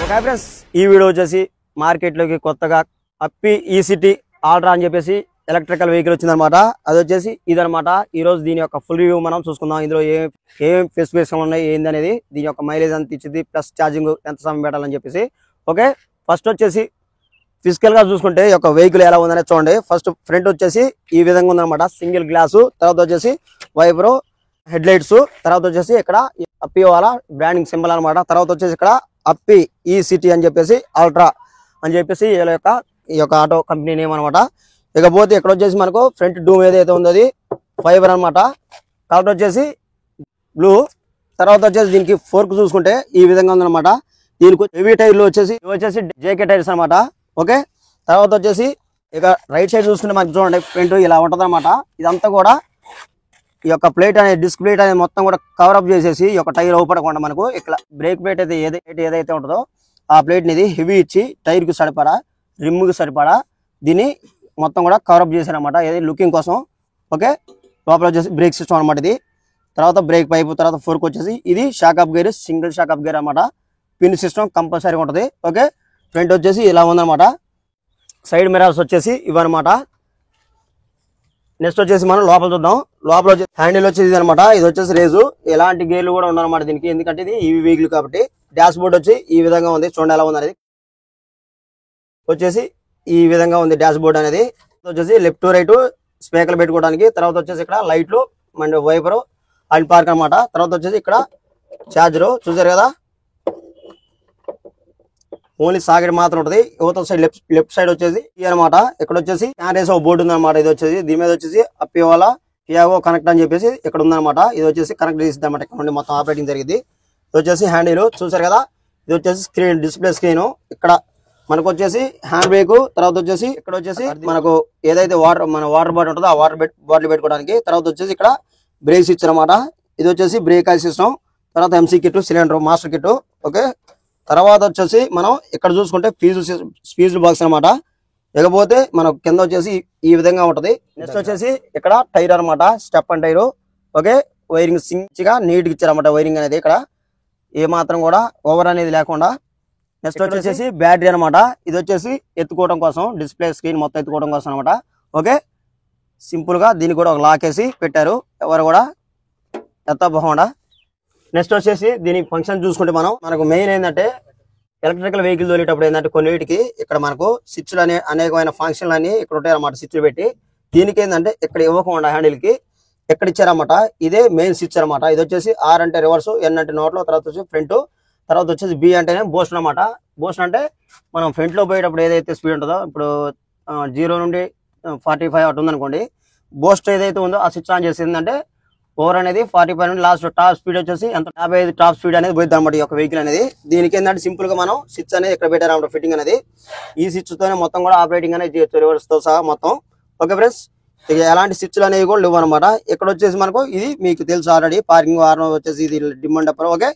Okay friends, ఈ video వచ్చేసి మార్కెట్లోకి కొత్తగా అప్పి ఈసిటీ ఆల్ట్రా అని చెప్పేసి ఎలక్ట్రికల్ వెహికల్ వచ్చిందనమాట. అది వచ్చేసి ఇదనమాట. ఈ రోజు దీని యొక్క ఫుల్ రివ్యూ మనం చూసుకుందాం. ఇందులో ఏం స్పెసిఫికేషన్ ఉన్నాయి ఏంది అనేది, దీని యొక్క మైలేజ్ ఎంత ఇచ్చింది, ప్లస్ ఛార్జింగ్ ఎంత సమయం పెట్టాలని చెప్పేసి. ఓకే, ఫస్ట్ వచ్చేసి ఫిజికల్ గా చూసుకుంటే ఈ యొక్క వెహికల్ ఎలా ఉందనేది చూడండి. ఫస్ట్ ఫ్రంట్ వచ్చేసి ఈ విధంగా ఉందన్నమాట, సింగిల్ గ్లాసు. తర్వాత వచ్చేసి వైబ్రో హెడ్ లైట్స్. తర్వాత వచ్చేసి ఇక్కడ అప్పి వాళ్ళ బ్రాండింగ్ సింబల్ అనమాట. తర్వాత వచ్చేసి ఇక్కడ అప్పి ఈ సిటీ అని చెప్పేసి అల్ట్రా అని చెప్పేసి ఈ యొక్క ఆటో కంపెనీ నేమ్ అనమాట. ఇకపోతే ఇక్కడ వచ్చేసి మనకు ఫ్రంట్ డూమ్ ఏదైతే ఉందో అది ఫైబర్ అనమాట. కాబట్టి వచ్చేసి బ్లూ. తర్వాత వచ్చేసి దీనికి ఫోర్క్ చూసుకుంటే ఈ విధంగా ఉందన్నమాట. దీనికి హెవీ టైర్లు వచ్చేసి జేకే టైర్స్ అనమాట. ఓకే, తర్వాత వచ్చేసి ఇక రైట్ సైడ్ చూసుకుంటే మనకి చూడండి ఫ్రంట్ ఇలా ఉంటది అనమాట. ఇదంతా కూడా ఈ యొక్క ప్లేట్ అనేది, డిస్క్ ప్లేట్ అనేది మొత్తం కూడా కవర్ అప్ చేసేసి ఈ యొక్క టైర్ ఊపడకుండా మనకు ఇక్కడ బ్రేక్ ప్లేట్ అయితే ఏదైతే ఉంటుందో ఆ ప్లేట్ ని హెవీ ఇచ్చి టైర్ కి సరిపడా, రిమ్ కి సరిపడా దీన్ని మొత్తం కూడా కవర్ అప్ చేశారనమాట, ఏది లుకింగ్ కోసం. ఓకే, లోపల వచ్చేసి బ్రేక్ సిస్టమ్ అనమాట ఇది. తర్వాత బ్రేక్ పైపు, తర్వాత ఫోర్క్ వచ్చేసి ఇది shock up gear, single shock up gear అనమాట. పిన్ సిస్టమ్ కంపల్సరీ ఉంటుంది. ఓకే, ఫ్రంట్ వచ్చేసి ఇలా ఉందన్నమాట. సైడ్ మిరర్స్ వచ్చేసి ఇవన్నమాట. నెక్స్ట్ వచ్చేసి మనం లోపల చూద్దాం. లోపల వచ్చేసి హ్యాండిల్ వచ్చేసి అనమాట. ఇది వచ్చేసి రేజు, ఎలాంటి గేర్లు కూడా ఉండనమాట దీనికి, ఎందుకంటే ఇది ఈవీ వెహికల్ కాబట్టి. డాష్ బోర్డ్ వచ్చి ఈ విధంగా ఉంది, చూడండి ఎలా ఉంది అనేది. వచ్చేసి ఈ విధంగా ఉంది డాష్ బోర్డ్ అనేది. వచ్చేసి లెఫ్ట్ టు రైట్ స్పీకర్లు పెట్టుకోవడానికి. తర్వాత వచ్చేసి ఇక్కడ లైట్లు అండ్ వైపర్ అండ్ పార్క్ అనమాట. తర్వాత వచ్చేసి ఇక్కడ ఛార్జర్ చూసారు కదా, ఓన్లీ సాకెట్ మాత్రం ఉంటుంది. యువత సైడ్ లెఫ్ట్ సైడ్ వచ్చేసి అనమాట. ఇక్కడ వచ్చేసి క్యారేజ్ బోర్డు ఉందన్నమాట. ఇది వచ్చేసి దీని మీద వచ్చేసి అప్పి వాళ్ళ పియాగో కనెక్ట్ అని చెప్పేసి ఇక్కడ ఉందన్నమాట. ఇది వచ్చేసి కనెక్ట్ చేసి అనమాట, ఇక్కడ నుండి మొత్తం ఆపరేటింగ్ జరిగింది. ఇది వచ్చేసి హ్యాండిల్ చూసారు కదా, ఇది వచ్చేసి స్క్రీన్, డిస్ప్లే స్క్రీన్. ఇక్కడ మనకు వచ్చేసి హ్యాండ్ బ్రేక్. తర్వాత వచ్చేసి ఇక్కడ వచ్చేసి మనకు ఏదైతే వాటర్ బాటిల్ ఉంటుందో ఆ వాటర్ బాటిల్ పెట్టుకోవడానికి. తర్వాత వచ్చేసి ఇక్కడ బ్రేక్ స్విచ్ అనమాట. ఇది వచ్చేసి బ్రేక్ ఆయిల్ సిస్టమ్. తర్వాత MC kit, cylinder, master kit. Okay, తర్వాత వచ్చేసి మనం ఇక్కడ చూసుకుంటే ఫీజు బాక్స్ అనమాట. ఇకపోతే మనకు కింద వచ్చేసి ఈ విధంగా ఉంటది. నెక్స్ట్ వచ్చేసి ఇక్కడ టైర్ అనమాట, step and tyre. Okay, wiring సించిగా నీట్ గా ఇచ్చారన్నమాట వైరింగ్ అనేది. ఇక్కడ ఏ మాత్రం కూడా ఓవర్ అనేది లేకుండా. నెక్స్ట్ వచ్చేసి బ్యాటరీ అనమాట. ఇది వచ్చేసి ఎత్తుకోవడం కోసం, డిస్ప్లే స్క్రీన్ మొత్తం ఎత్తుకోవడం కోసం అనమాట. ఓకే, సింపుల్ గా దీనికి కూడా ఒక లాక్ వేసి పెట్టారు, ఎవరు కూడా ఎత్తపోకుండా. నెక్స్ట్ వచ్చేసి దీని ఫంక్షన్ చూసుకుంటే మనకు మెయిన్ ఏంటంటే ఎలక్ట్రికల్ వెహికల్ తోలేటప్పుడు ఏంటంటే కొన్నిటికి ఇక్కడ మనకు స్విచ్లు అనేకమైన ఫంక్షన్లు అన్ని ఇక్కడ ఉంటాయి అన్నమాట, స్విచ్లు పెట్టి. దీనికి ఏంటంటే ఇక్కడ ఇవ్వకుండా హ్యాండిల్ కి ఎక్కడ ఇచ్చారన్నమాట, ఇదే మెయిన్ స్విచ్ అనమాట. ఇది వచ్చేసి ఆర్ అంటే రివర్స్, ఎన్ అంటే నోట్లో, తర్వాత వచ్చి ఫ్రంట్, తర్వాత వచ్చేసి బి అంటేనే బోస్ట్ అనమాట. బోస్ట్ అంటే మనం ఫ్రంట్ లో పోయేటప్పుడు ఏదైతే స్పీడ్ ఉంటుందో, ఇప్పుడు 0 నుండి 45 అటు ఉందనుకోండి, బోస్ట్ ఏదైతే ఉందో ఆ స్విచ్ ఆన్ చేసిందంటే ఓవర్ అనేది 45 నుండి లాస్ట్ టాప్ స్పీడ్ వచ్చేసి ఎంత 55 టాప్ స్పీడ్ అనేది పోయింది అనమాట ఈ యొక్క వెహికల్ అనేది. దీనికి ఏంటంటే సింపుల్ గా మనం స్విచ్ అనేది ఇక్కడ పెట్టారన్నమాట, ఫిట్టింగ్ అనేది. ఈ స్విచ్ తోనే మొత్తం కూడా ఆపరేటింగ్ అనేది చేయొచ్చు, రివర్స్ తో సహా మొత్తం. ఓకే ఫ్రెండ్స్, ఇక ఎలాంటి స్విచ్లు అనేవి కూడా లేవు అనమాట. ఇక్కడ వచ్చేసి మనకు ఇది మీకు తెలుసు ఆల్రెడీ, పార్కింగ్ హార్న్ వచ్చేసి ఇది డిమాండ్ అప్పర్. ఓకే,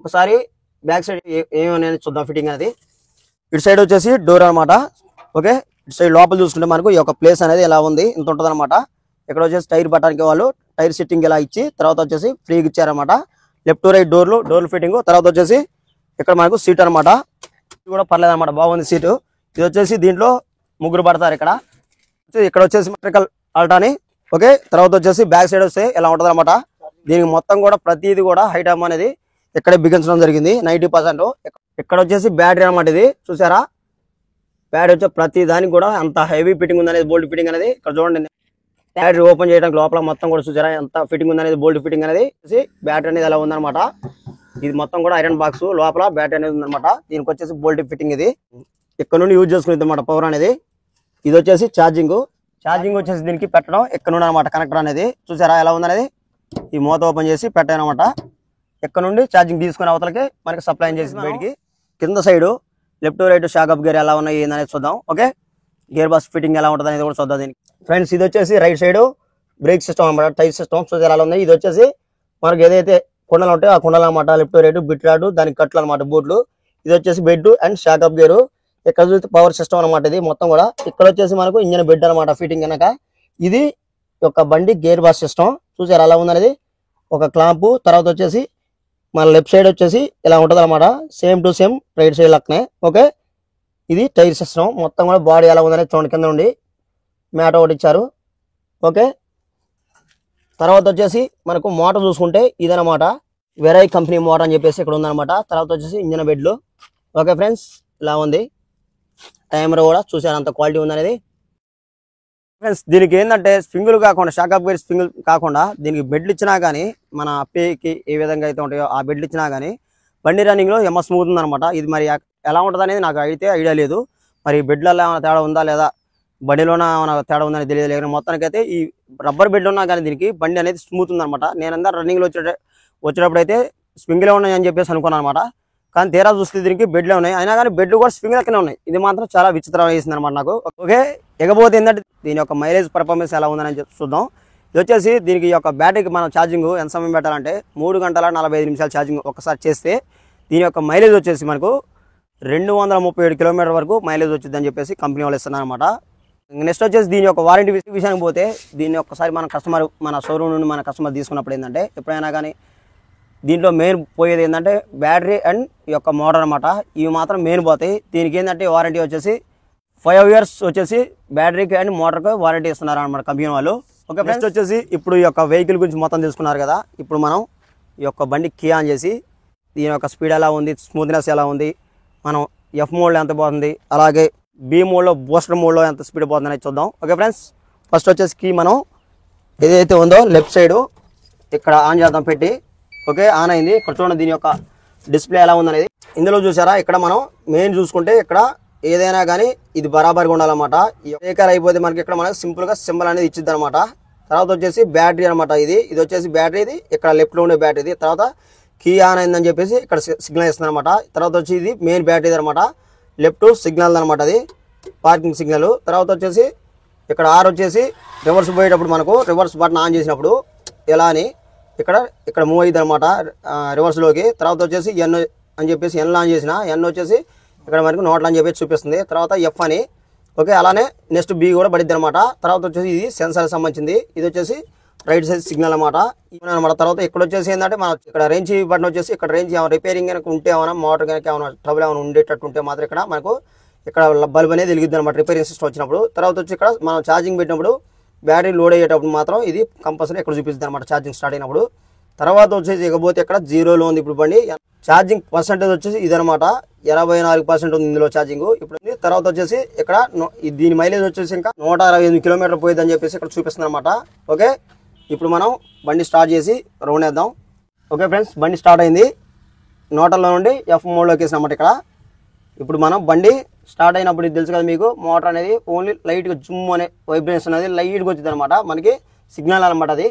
ఒకసారి బ్యాక్ సైడ్ ఏమనేది చూద్దాం ఫిట్టింగ్ అనేది. ఇటు సైడ్ వచ్చేసి డోర్ అనమాట. ఓకే, ఇటు సైడ్ లోపల చూసుకుంటే మనకు ఈ యొక్క ప్లేస్ అనేది ఎలా ఉంది, ఇంత ఉంటుంది అనమాట. ఇక్కడ వచ్చేసి టైర్ పట్టడానికి వాళ్ళు టైర్ సిట్టింగ్ ఇలా ఇచ్చి తర్వాత వచ్చేసి ఫ్రీగా ఇచ్చారనమాట. లెఫ్ట్ టు రైట్ డోర్లు ఫిట్టింగ్. తర్వాత వచ్చేసి ఇక్కడ మనకు సీట్ అనమాట, ఇది కూడా పర్లేదు అనమాట, బాగుంది సీటు. ఇది వచ్చేసి దీంట్లో 3 పడతారు. ఇక్కడ వచ్చేసి ఎలక్ట్రికల్ ఆల్టాని. ఓకే, తర్వాత వచ్చేసి బ్యాక్ సైడ్ వస్తే ఎలా ఉంటది అనమాట. దీనికి మొత్తం కూడా ప్రతిది కూడా హైట్ అమ్ అనేది ఇక్కడే బిగించడం జరిగింది 90%. ఇక్కడ వచ్చేసి బ్యాటరీ అనమాట, ఇది చూసారా, బ్యాటరీ వచ్చే ప్రతి దానికి కూడా అంత హెవీ ఫిట్టింగ్ ఉంది అనేది, బోల్ట్ ఫిట్టింగ్ అనేది. ఇక్కడ చూడండి, బ్యాటరీ ఓపెన్ చేయడానికి లోపల మొత్తం కూడా చూసారా ఎంత ఫిట్టింగ్ ఉంది అనేది, బోల్ట్ ఫిట్టింగ్ అనేది. బ్యాటరీ అనేది ఎలా ఉందన్నమాట, ఇది మొత్తం కూడా ఐరన్ బాక్స్, లోపల బ్యాటరీ అనేది ఉందన్నమాట. దీనికి వచ్చేసి బోల్ట్ ఫిట్టింగ్ ఇది ఇక్కడ నుండి యూజ్ చేసుకునేది అనమాట, పవర్ అనేది. ఇది వచ్చేసి ఛార్జింగ్ వచ్చేసి దీనికి పెట్టడం ఇక్కడ నుండి అనమాట, కనెక్టర్ అనేది చూసారా ఎలా ఉందనేది. ఈ మూత ఓపెన్ చేసి పెట్టానమాట, ఇక్కడ నుండి ఛార్జింగ్ తీసుకునే అవతలకి మనకి సప్లై చేసి బయటికి. కింద side left right shock up gear ఎలా ఉన్నాయి అనేది చూద్దాం. ఓకే, గేర్ బాక్స్ ఫిట్టింగ్ ఎలా ఉంటుంది అనేది కూడా చూద్దాం దీనికి. ఫ్రెండ్స్, ఇది వచ్చేసి రైట్ సైడ్ బ్రేక్ సిస్టమ్ అనమాట, టైర్ సిస్టమ్ చూసి ఎలా ఉంది. ఇది వచ్చేసి మనకి ఏదైతే కుండలు ఉంటాయో ఆ కుండలు అనమాట, లెఫ్ట్ రైట్ బిట్ రాడ్, దానికి కట్లు అనమాట, బూట్లు. ఇది వచ్చేసి bed and shock up gear. ఇక్కడ చూస్తే పవర్ సిస్టమ్ అనమాట ఇది మొత్తం కూడా. ఇక్కడ వచ్చేసి మనకు ఇంజన్ బెడ్ అనమాట ఫిట్టింగ్ కనుక. ఇది ఒక బండి గేర్ బాక్స్ సిస్టమ్ చూసారు ఎలా ఉందనేది. ఒక క్లాంపు, తర్వాత వచ్చేసి మన లెఫ్ట్ సైడ్ వచ్చేసి ఇలా ఉంటుంది అనమాట, same to same right side లక్కనే. ఓకే, ఇది టైర్ సిస్టమ్. మొత్తం కూడా బాడీ ఎలా ఉందనే చూడండి, కింద నుండి మ్యాట్ ఒకటి ఇచ్చారు. ఓకే, తర్వాత వచ్చేసి మనకు మోటార్ చూసుకుంటే ఇదనమాట, వెరై కంపెనీ మోటార్ అని చెప్పేసి ఇక్కడ ఉందన్నమాట. తర్వాత వచ్చేసి ఇంజన్ బెడ్లు. ఓకే ఫ్రెండ్స్, ఇలా ఉంది. టైమర్ కూడా చూసారు అంత క్వాలిటీ ఉందనేది. ఫ్రెండ్స్ దీనికి ఏంటంటే స్ప్రింగులు కాకుండా, షాక్ అప్ గేర్ స్ప్రింగులు కాకుండా దీనికి బెడ్లు ఇచ్చినా కానీ, మన అప్పేకి ఏ విధంగా అయితే ఉంటాయో ఆ బెడ్లు ఇచ్చినా కానీ బండి రన్నింగ్లో స్మూత్ ఉందన్నమాట. ఇది మరి ఎలా ఉంటుంది అనేది నాకు అయితే ఐడియా లేదు. మరి బెడ్లలో ఏమైనా తేడా ఉందా లేదా, బండిలోన ఏమైనా తేడా ఉందని తెలియదు. లేకపోతే మొత్తానికి అయితే ఈ రబ్బర్ బెడ్ ఉన్నా కానీ దీనికి బండి అనేది స్మూత్ ఉందన్నమాట. నేను అందరూ రన్నింగ్లో వచ్చేటప్పుడు అయితే స్ప్రింగులే ఉన్నాయి అని చెప్పేసి అనుకున్నాను అనమాట. కానీ తీరా చూస్తే దీనికి బెడ్లే ఉన్నాయి, అయినా కానీ బెడ్లు కూడా స్ప్రింగ్ లెక్కనే ఉన్నాయి. ఇది మాత్రం చాలా విచిత్రం వేసింది అనమాట నాకు. ఓకే, ఇకపోతే ఏంటంటే దీని యొక్క మైలేజ్ పర్ఫార్మెన్స్ ఎలా ఉందని చూద్దాం. ఇది వచ్చేసి దీనికి యొక్క బ్యాటరీకి మనం ఛార్జింగ్ ఎంత సమయం పెట్టాలంటే 3 గంటల 45 నిమిషాలు ఛార్జింగ్ ఒకసారి చేస్తే దీని యొక్క మైలేజ్ వచ్చేసి మనకు 237 కిలోమీటర్ వరకు మైలేజ్ వచ్చిందని చెప్పేసి కంపెనీ వాళ్ళు ఇస్తున్నారు అనమాట. నెక్స్ట్ వచ్చేసి దీని యొక్క వారంటీ విషయానికి పోతే, దీన్ని ఒక్కసారి మన షోరూమ్ నుండి మన కస్టమర్ తీసుకున్నప్పుడు ఏంటంటే, ఎప్పుడైనా కానీ దీంట్లో మెయిన్ పోయేది ఏంటంటే బ్యాటరీ అండ్ ఈ యొక్క మోటార్ అనమాట. ఇవి మాత్రం మెయిన్ పోతాయి. దీనికి ఏంటంటే వారంటీ వచ్చేసి 5 years వచ్చేసి బ్యాటరీకి అండ్ మోటార్కి వారంటీ ఇస్తున్నారు అనమాట కంపెనీ వాళ్ళు. ఓకే, నెక్స్ట్ వచ్చేసి ఇప్పుడు ఈ యొక్క వెహికల్ గురించి మొత్తం తెలుసుకున్నారు కదా. ఇప్పుడు మనం ఈ యొక్క బండి కీ ఆన్ చేసి దీని యొక్క స్పీడ్ ఎలా ఉంది, స్మూత్నెస్ ఎలా ఉంది, మనం ఎఫ్ మోడ్లో ఎంత పోతుంది, అలాగే బి మోడ్లో బూస్టర్ మోడ్లో ఎంత స్పీడ్ పోతుంది అనేది చూద్దాం. ఓకే ఫ్రెండ్స్, ఫస్ట్ వచ్చేసి కీ మనం ఏదైతే ఉందో లెఫ్ట్ సైడ్ ఇక్కడ ఆన్ చేద్దాం పెట్టి. ఓకే, ఆన్ అయింది. ఇక్కడ చూడండి దీని యొక్క డిస్ప్లే ఎలా ఉందనేది. ఇందులో చూసారా, ఇక్కడ మనం మెయిన్ చూసుకుంటే ఇక్కడ ఏదైనా కానీ ఇది బరాబర్గా ఉండాలన్నమాట. ఏకర్ అయిపోతే మనకి ఇక్కడ మనకి సింపుల్గా సింబల్ అనేది ఇచ్చిద్ది అనమాట. తర్వాత వచ్చేసి బ్యాటరీ అనమాట. ఇది వచ్చేసి బ్యాటరీ, ఇది ఇక్కడ లెఫ్ట్లో ఉండే బ్యాటరీ. తర్వాత కీ ఆన్ అయిందని చెప్పేసి ఇక్కడ సిగ్నల్ ఇస్తుంది అనమాట. తర్వాత వచ్చి ఇది మెయిన్ బ్యాటరీ అనమాట, లెఫ్ట్ సిగ్నల్ అనమాట, అది పార్కింగ్ సిగ్నల్. తర్వాత వచ్చేసి ఇక్కడ ఆర్ వచ్చేసి రివర్స్ పోయేటప్పుడు మనకు రివర్స్ బటన్ ఆన్ చేసినప్పుడు ఎలా అని ఇక్కడ మూవ్ అయ్యింది అనమాట రివర్స్లోకి. తర్వాత వచ్చేసి ఎన్ అని చెప్పేసి ఎన్ ఆన్ చేసిన, ఎన్ వచ్చేసి ఇక్కడ మనకు నోట్లు అని చెప్పేసి చూపిస్తుంది. తర్వాత ఎఫ్ అని. ఓకే, అలానే నెక్స్ట్ బి కూడా పడిద్ది అనమాట. తర్వాత వచ్చేసి ఇది సెన్సార్ సంబంధించింది. ఇది వచ్చేసి రైట్ సైడ్ సిగ్నల్ అనమాట. అనమాట తర్వాత ఇక్కడ వచ్చేసి ఏంటంటే మనం ఇక్కడ రేంజ్ బటన్ వచ్చేసి ఇక్కడ రేంజ్ రిపేరింగ్ కనుక ఉంటే ఏమైనా మోటార్ కనుక ఏమైనా ట్రబుల్ ఏమైనా ఉండేటట్టు ఉంటే మాత్రం ఇక్కడ మనకు ఇక్కడ బల్బ్ అనేది వెలిగిద్ది అనమాట రిపేరింగ్ సిస్టమ్ వచ్చినప్పుడు. తర్వాత వచ్చి ఇక్కడ మనం ఛార్జింగ్ పెట్టినప్పుడు బ్యాటరీ లోడ్ అయ్యేటప్పుడు మాత్రం ఇది కంపల్సరీ ఇక్కడ చూపిస్తుంది అనమాట ఛార్జింగ్ స్టార్ట్ అయినప్పుడు. తర్వాత వచ్చేసి ఇకపోతే ఇక్కడ 0లో ఉంది ఇప్పుడు బండి. ఛార్జింగ్ పర్సెంటేజ్ వచ్చేసి ఇదనమాట, 84% ఉంది ఇందులో ఛార్జింగ్ ఇప్పుడు. తర్వాత వచ్చేసి ఇక్కడ దీని మైలేజ్ వచ్చేసి ఇంకా 168 కిలోమీటర్లు పోయిందని చెప్పేసి ఇక్కడ చూపిస్తుంది అనమాట. ఓకే, ఇప్పుడు మనం బండి స్టార్ట్ చేసి రౌండ్ వేద్దాం. ఓకే ఫ్రెండ్స్, బండి స్టార్ట్ అయింది. నోటర్లో నుండి ఎఫ్ మోడ్లోకి వేసినమాట ఇక్కడ. ఇప్పుడు మనం బండి స్టార్ట్ అయినప్పుడు ఇది తెలుసు కదా మీకు, మోటార్ అనేది ఓన్లీ లైట్గా జుమ్ అనే వైబ్రేషన్ అనేది లైట్గా వచ్చింది అనమాట, మనకి సిగ్నల్ అనమాట అది.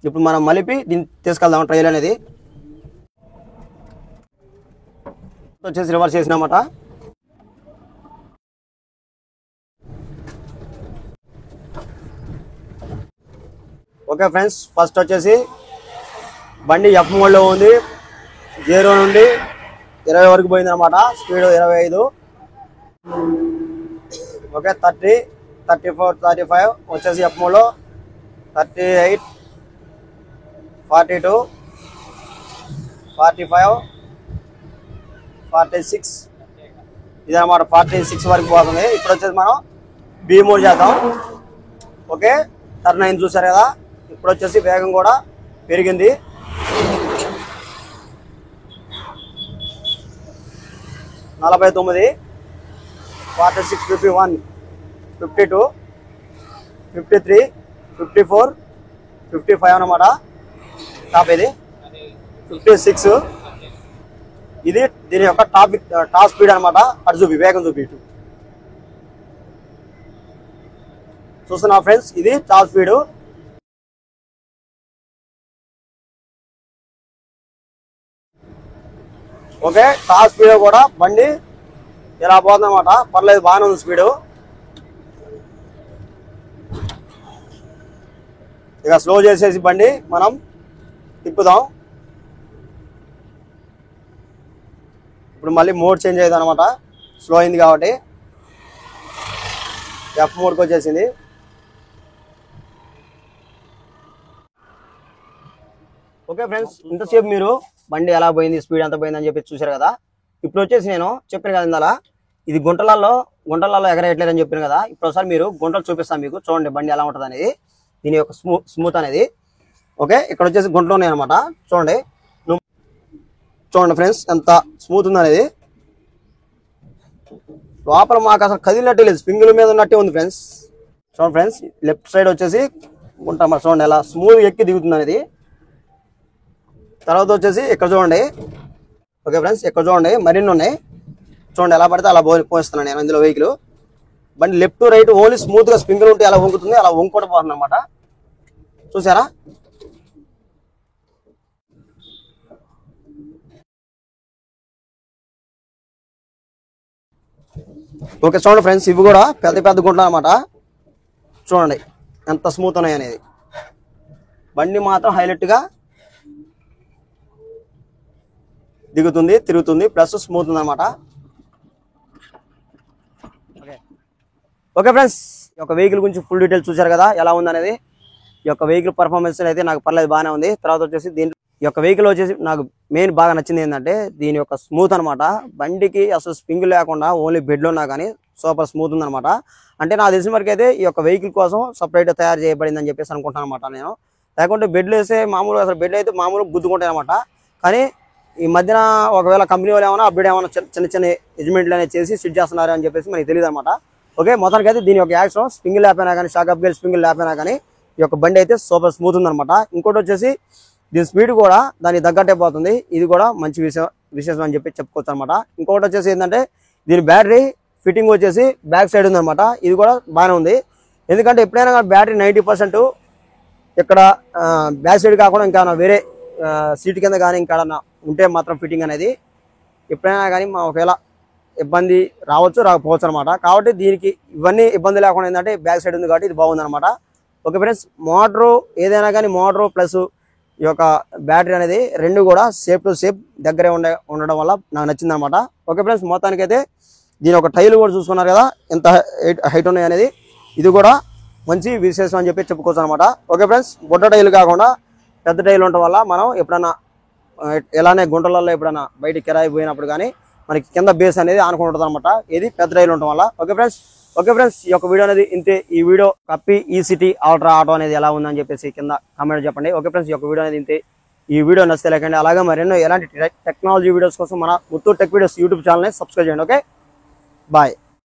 ఇప్పుడు మనం మలిపి దీన్ని తీసుకెళ్దాం ట్రైల్ అనేది. వచ్చేసి రివర్స్ చేసినమాట. ఓకే ఫ్రెండ్స్, ఫస్ట్ వచ్చేసి బండి ఎఫ్ మోడ్లో ఉంది. 0 నుండి 20 వరకు పోయింది అనమాట, స్పీడ్ 25. ఓకే, 30, 34, 35 వచ్చేసి ఎఫ్ మోడ్లో, 38, 42, 45, 46 ఇదన్నమాట. 46 వరకు పోతుంది. ఇప్పుడు వచ్చేసి మనం బి మోడ్ చేద్దాం. ఓకే, టర్న్ అయింది చూసారు కదా. ఇప్పుడు వచ్చేసి వేగం కూడా పెరిగింది. 49, 46, 51, 52, 53, 54, 55 అన్నమాట. టాప్ ఇది 56. ఇది దీని యొక్క టాప్ స్పీడ్ అనమాట. అటు చూపి వేగం చూపి ఇటు చూస్తున్నా ఫ్రెండ్స్, ఇది top speed. Okay, top speed కూడా బండి ఇలా పోతుందన్నమాట, పర్లేదు బాగానే ఉంది స్పీడు. ఇక స్లో చేసేసి బండి మనం తిప్పుదాం. ఇప్పుడు మళ్ళీ మోడ్ చేంజ్ అయ్యింది అనమాట, స్లో అయింది కాబట్టి. ఎఫ్ మోడ్కి వచ్చేసింది. ఓకే ఫ్రెండ్స్, ఇంతసేపు మీరు బండి ఎలా పోయింది, స్పీడ్ ఎంత పోయింది అని చెప్పి చూసారు కదా. ఇప్పుడు వచ్చేసి నేను చెప్పాను కదా ఇందాల, ఇది గుంటలలో ఎగరేయట్లేదని చెప్పాను కదా. ఇప్పుడు ఒకసారి మీరు గుంటలు చూపిస్తాను మీకు, చూడండి బండి ఎలా ఉంటుంది అనేది, దీని యొక్క స్మూత్ అనేది. ఓకే, ఇక్కడ వచ్చేసి గుంటలు ఉన్నాయి అనమాట. చూడండి ఫ్రెండ్స్ ఎంత స్మూత్ ఉంది అనేది. లోపల మాకు అసలు కదిలినట్టే లేదు, స్ప్రింగుల మీద ఉన్నట్టే ఉంది ఫ్రెండ్స్. చూడండి ఫ్రెండ్స్, లెఫ్ట్ సైడ్ వచ్చేసి గుంట చూడండి ఎలా స్మూత్ ఎక్కి దిగుతుంది అనేది. తర్వాత వచ్చేసి ఇక్కడ చూడండి. ఓకే ఫ్రెండ్స్, ఇక్కడ చూడండి మరిన్ని ఉన్నాయి. చూడండి ఎలా పడితే అలా పోయిస్తున్నాను నేను ఇందులో వెహికల్. బండి లెఫ్ట్ రైట్ ఓన్లీ స్మూత్ గా స్ప్రింగులు ఉంటే ఎలా వంగుతుంది, అలా వంగుకోవడం పోతుంది అనమాట. చూసారా? ఓకే చూడండి ఫ్రెండ్స్, ఇవి కూడా పెద్ద పెద్ద గుంటలు అనమాట. చూడండి ఎంత స్మూత్ ఉన్నాయి అనేది. బండి మాత్రం హైలైట్ గా దిగుతుంది, తిరుగుతుంది, ప్లస్ స్మూత్ ఉంది అనమాట. ఓకే ఫ్రెండ్స్, ఈ యొక్క వెహికల్ గురించి ఫుల్ డీటెయిల్స్ చూసారు కదా ఎలా ఉంది అనేది. ఈ యొక్క వెహికల్ పర్ఫార్మెన్స్ అయితే నాకు పర్లేదు, బాగానే ఉంది. తర్వాత వచ్చేసి ఈ యొక్క వెహికల్ వచ్చేసి నాకు మెయిన్ బాగా నచ్చింది ఏంటంటే దీని యొక్క స్మూత్ అనమాట. బండికి అసలు స్ప్రింగ్ లేకుండా ఓన్లీ బెడ్లో ఉన్నా కానీ సూపర్ స్మూత్ ఉందన్నమాట. అంటే నాకు తెలిసిన వరకు అయితే ఈ యొక్క వెహికల్ కోసం సపరేట్ తయారు చేయబడింది అని చెప్పేసి అనుకుంటాను అనమాట నేను. లేకుంటే బెడ్లు వేస్తే మామూలుగా అసలు బెడ్లు అయితే మామూలుగా గుద్దుకుంటాయి అనమాట. కానీ ఈ మధ్యన ఒకవేళ కంపెనీ వాళ్ళు ఏమైనా అప్డేట్ ఏమైనా చిన్న చిన్న ఎడ్జ్మెంట్లు అనేది చేసి సిట్ చేస్తున్నారు అని చెప్పేసి మనకి తెలియదు అనమాట. ఓకే, మొత్తానికి అయితే దీని యొక్క యాక్షన్ స్ప్రింగ్ లేకపోయినా కానీ, షాక్ అప్ గేర్ స్ప్రింగ్ లేకపోయినా కానీ ఈ యొక్క బండి అయితే సూపర్ స్మూత్ ఉందన్నమాట. ఇంకోటి వచ్చేసి దీని స్పీడ్ కూడా దానికి తగ్గట్టే పోతుంది. ఇది కూడా మంచి విశేషం అని చెప్పి చెప్పుకోవచ్చు అనమాట. ఇంకొకటి వచ్చేసి ఏంటంటే దీని బ్యాటరీ ఫిట్టింగ్ వచ్చేసి బ్యాక్ సైడ్ ఉందన్నమాట. ఇది కూడా బాగానే ఉంది. ఎందుకంటే ఎప్పుడైనా కానీ బ్యాటరీ 90% ఇక్కడ బ్యాక్ సైడ్ కాకుండా ఇంకా వేరే సీట్ కింద కానీ ఇంకా ఉంటే మాత్రం ఫిట్టింగ్ అనేది ఎప్పుడైనా కానీ ఒకవేళ ఇబ్బంది రాకపోవచ్చు అనమాట. కాబట్టి దీనికి ఇవన్నీ ఇబ్బంది లేకుండా ఏంటంటే బ్యాక్ సైడ్ ఉంది కాబట్టి ఇది బాగుంది అనమాట. ఓకే ఫ్రెండ్స్, మోటారు ఏదైనా కానీ మోటారు ప్లస్ ఈ యొక్క బ్యాటరీ అనేది రెండు కూడా సేఫ్ టు సేఫ్ దగ్గరే ఉండడం వల్ల నాకు నచ్చింది అనమాట. ఓకే ఫ్రెండ్స్, మొత్తానికి అయితే దీని ఒక టైల్ కూడా చూసుకున్నారు కదా ఎంత హైట్ ఉన్నాయి అనేది. ఇది కూడా మంచి విశేషం అని చెప్పి చెప్పుకోవచ్చు అనమాట. ఓకే ఫ్రెండ్స్, బుడ్డ టైల్ కాకుండా పెద్ద టైల్ ఉండటం వల్ల మనం ఎప్పుడన్నా ఎలానే గుంటలలో ఎప్పుడైనా బయట కిరాయి పోయినప్పుడు కానీ మనకి కింద బేస్ అనేది ఆనుకుంటుంది అనమాట. ఇది పెద్ద టైల్ ఉండటం వల్ల. ఓకే ఫ్రెండ్స్, ఈ యొక్క వీడియో అనేది ఇంతే. ఈ వీడియో కప్పి ఈ సిటీ అల్ట్రా ఆటో అనేది ఎలా ఉందని చెప్పేసి కింద కామెంట్ చెప్పండి. ఓకే ఫ్రెండ్స్, ఈ యొక్క వీడియో అనేది ఇంతే. ఈ వీడియో నచ్చితే లేకండి, అలాగే మరెన్నో ఎలాంటి టెక్నాలజీ వీడియోస్ కోసం మన ముత్తూర్ టెక్ వీడియోస్ యూట్యూబ్ ఛానల్ని సబ్స్క్రైబ్ చేయండి. Okay, bye.